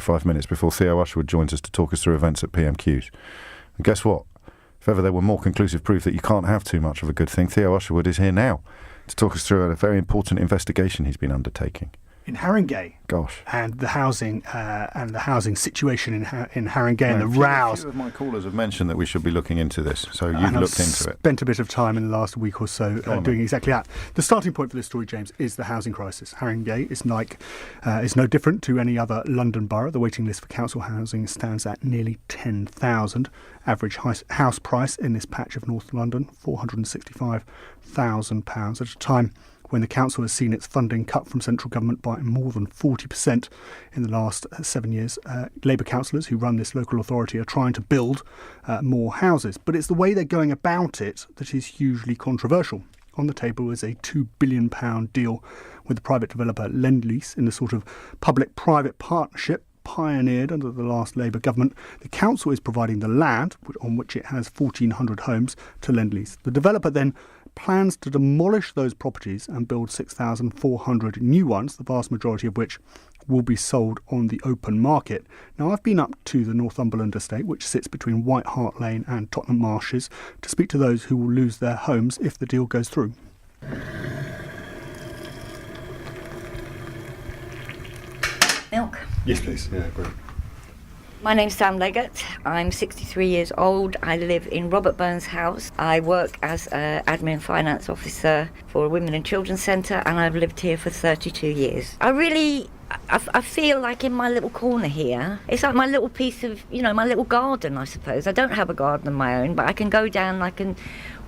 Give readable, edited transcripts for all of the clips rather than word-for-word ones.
45 minutes before Theo Usherwood joins us to talk us through events at PMQs. And guess what? If ever there were more conclusive proof that you can't have too much of a good thing, Theo Usherwood is here now to talk us through a very important investigation he's been undertaking. In Haringey, gosh, and the housing situation in Haringey, and the rows. A few of my callers have mentioned that we should be looking into this, so you've looked into it. Spent a bit of time in the last week or so doing exactly that. The starting point for this story, James, is the housing crisis. Haringey is no different to any other London borough. The waiting list for council housing stands at nearly 10,000. Average house price in this patch of North London, £465,000 at a time when the council has seen its funding cut from central government by more than 40% in the last 7 years. Labour councillors who run this local authority are trying to build more houses, but it's the way they're going about it that is hugely controversial. On the table is a £2 billion deal with the private developer Lend-Lease in a sort of public-private partnership pioneered under the last Labour government. The council is providing the land on which it has 1,400 homes to Lend-Lease. The developer then plans to demolish those properties and build 6,400 new ones, the vast majority of which will be sold on the open market. Now, I've been up to the Northumberland estate, which sits between White Hart Lane and Tottenham Marshes, to speak to those who will lose their homes if the deal goes through. Milk? Yes, please. Yeah, great. My name's Sam Leggett. I'm 63 years old. I live in Robert Burns' house. I work as an admin and finance officer for a women and children's centre, and I've lived here for 32 years. I feel like in my little corner here, it's like my little piece of, my little garden, I suppose. I don't have a garden of my own, but I can go down, I can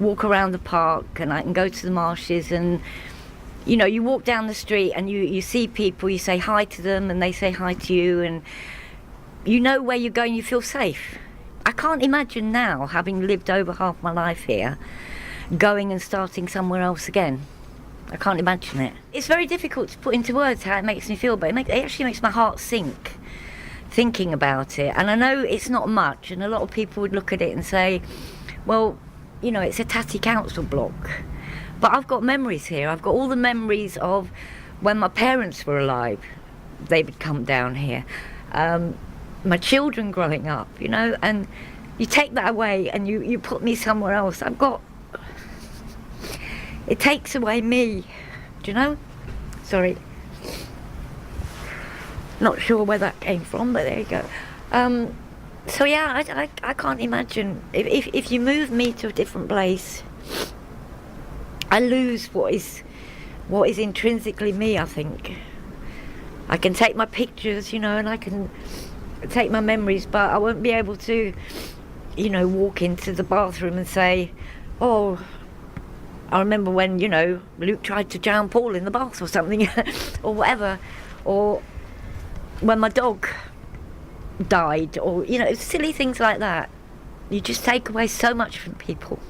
walk around the park, and I can go to the marshes, and you walk down the street and you see people, you say hi to them and they say hi to you, and you know where you're going, you feel safe. I can't imagine now, having lived over half my life here, going and starting somewhere else again. I can't imagine it. It's very difficult to put into words how it makes me feel, but it actually makes my heart sink thinking about it. And I know it's not much, and a lot of people would look at it and say, well, it's a tatty council block. But I've got memories here. I've got all the memories of when my parents were alive. They would come down here. My children growing up, and you take that away and you put me somewhere else. It takes away me, do you know? Sorry. Not sure where that came from, but there you go. So yeah, I can't imagine. If you move me to a different place, I lose what is intrinsically me, I think. I can take my pictures, and I can take my memories, but I won't be able to, walk into the bathroom and say, oh, I remember when, Luke tried to drown Paul in the bath or something, or whatever, or when my dog died, or, silly things like that. You just take away so much from people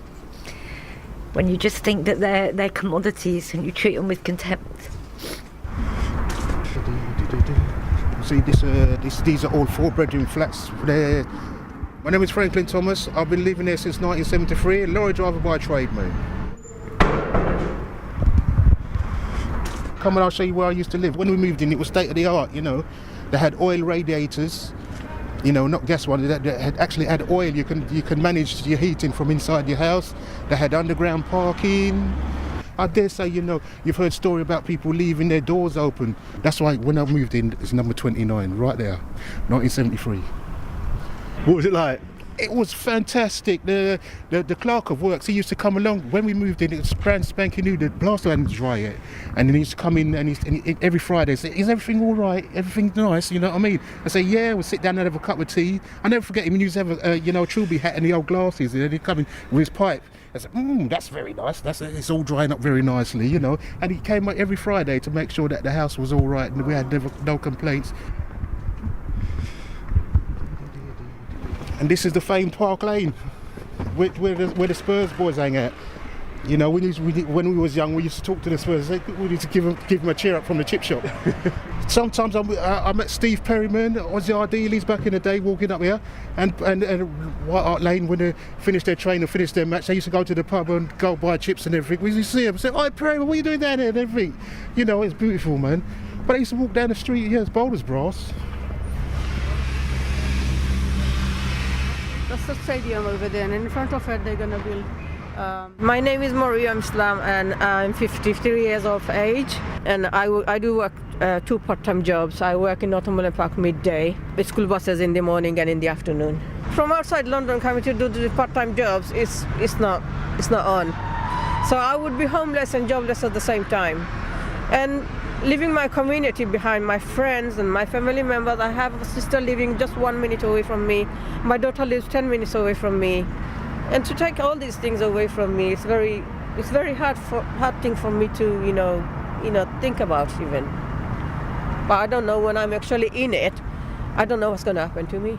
when you just think that they're commodities and you treat them with contempt. See, these are all 4-bedroom flats. My name is Franklin Thomas. I've been living here since 1973, a lorry driver by trade, mate. Come and I'll show you where I used to live. When we moved in, it was state of the art, They had oil radiators, not gas ones. They actually had oil. You can manage your heating from inside your house. They had underground parking. I dare say, you've heard story about people leaving their doors open. That's why when I moved in, it's number 29, right there, 1973. What was it like? It was fantastic. The clerk of works, he used to come along. When we moved in, it was brand spanking new. The blaster hadn't dry yet. And then he used to come in and every Friday say, is everything all right? Everything's nice, you know what I mean? I say, yeah, we'll sit down and have a cup of tea. I never forget him. He used to have a Trilby hat and the old glasses. And he'd come in with his pipe. I said, that's very nice. It's all drying up very nicely, And he came out every Friday to make sure that the house was all right and we had no complaints. And this is the famed Park Lane, where the Spurs boys hang out. When we was young, we used to talk to the Spurs. We used to give them a cheer up from the chip shop. Sometimes I met Steve Perryman, Ozzy Ardiles back in the day, walking up here, and White Hart Lane when they finished their train and finished their match. They used to go to the pub and go buy chips and everything. We used to see them, say, "Hi Perryman, what are you doing down there?" and everything. It's beautiful, man. But I used to walk down the street here, it's bold as brass. That's the stadium over there, and in front of it they're going to build. My name is Moriam and I'm 53 years of age, and I do work 2 part-time jobs. I work in Northumberland Park midday, with school buses in the morning and in the afternoon. From outside London coming to do the part-time jobs it's not on. So I would be homeless and jobless at the same time. And leaving my community behind, my friends and my family members. I have a sister living just 1 minute away from me. My daughter lives 10 minutes away from me. And to take all these things away from me, it's very hard thing for me to, you know, think about even. But I don't know when I'm actually in it. I don't know what's going to happen to me.